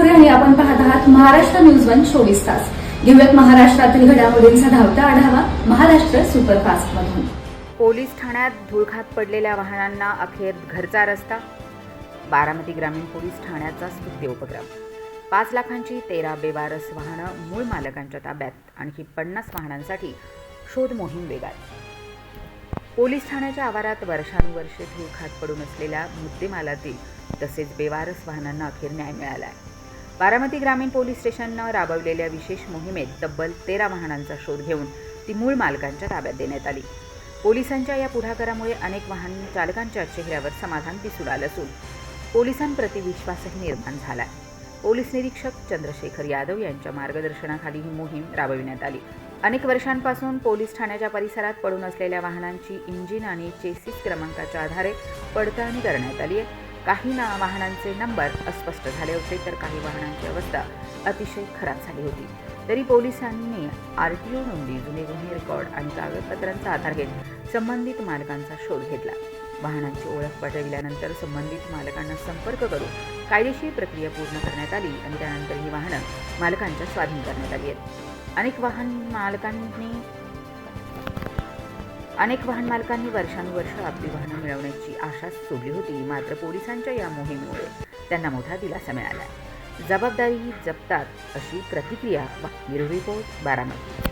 मोरे आणि आपण पाहत आहात महाराष्ट्र न्यूज 24 तास. घेऊयात महाराष्ट्रातील घडामोडींचा धावता आढावा महाराष्ट्र सुपरफास्ट मधून. पोलीस ठाण्यात धुळखात पडलेल्या वाहनांना अखेर घरचा रस्ता. बारामती ग्रामीण पोलीस ठाण्याचा स्तुत्य उपक्रम. 5 लाखांची 13 बेवारस वाहनं मूळ मालकांच्या ताब्यात. आणखी 50 वाहनांसाठी शोध मोहीम वेगात. पोलीस ठाण्याच्या आवारात वर्षानुवर्षे धुळखात पडून असलेल्या मुद्देमालातील तसेच बेवारस वाहनांना अखेर न्याय मिळाला आहे. बारामती ग्रामीण पोलीस स्टेशननं राबवलेल्या विशेष मोहिमेत तब्बल 13 वाहनांचा शोध घेऊन ती मूळ मालकांच्या ताब्यात देण्यात आली. पोलिसांच्या या पुढाकारामुळे अनेक वाहन चालकांच्या चेहऱ्यावर समाधान दिसून आलं असून पोलिसांप्रती विश्वासही निर्माण झाला आहे. पोलीस निरीक्षक चंद्रशेखर यादव यांच्या मार्गदर्शनाखाली ही मोहीम राबविण्यात आली. अनेक वर्षांपासून पोलीस ठाण्याच्या परिसरात पडून असलेल्या वाहनांची इंजिन आणि चेसिस क्रमांकाच्या आधारे पडताळणी करण्यात आली आहे. काही वाहनांचे नंबर अस्पष्ट झाले होते तर काही वाहनांची अवस्था अतिशय खराब झाली होती. तरी पोलिसांनी आरटीओ नोंदी, जुने गुन्हे रेकॉर्ड आणि कागदपत्रांचा आधार घेत संबंधित मालकांचा शोध घेतला. वाहनांची ओळख पटविल्यानंतर संबंधित मालकांना संपर्क करून कायदेशीर प्रक्रिया पूर्ण करण्यात आली आणि त्यानंतर ही वाहनं मालकांच्या स्वाधीन करण्यात आली आहेत. अनेक वाहन मालकांनी वर्षानुवर्ष आपली वाहनं मिळवण्याची आशा सोडली होती. मात्र पोलिसांच्या या मोहिमेमुळे त्यांना मोठा दिलासा मिळाला. जबाबदारी जपतात अशी प्रतिक्रिया. Bureau report, Baramati.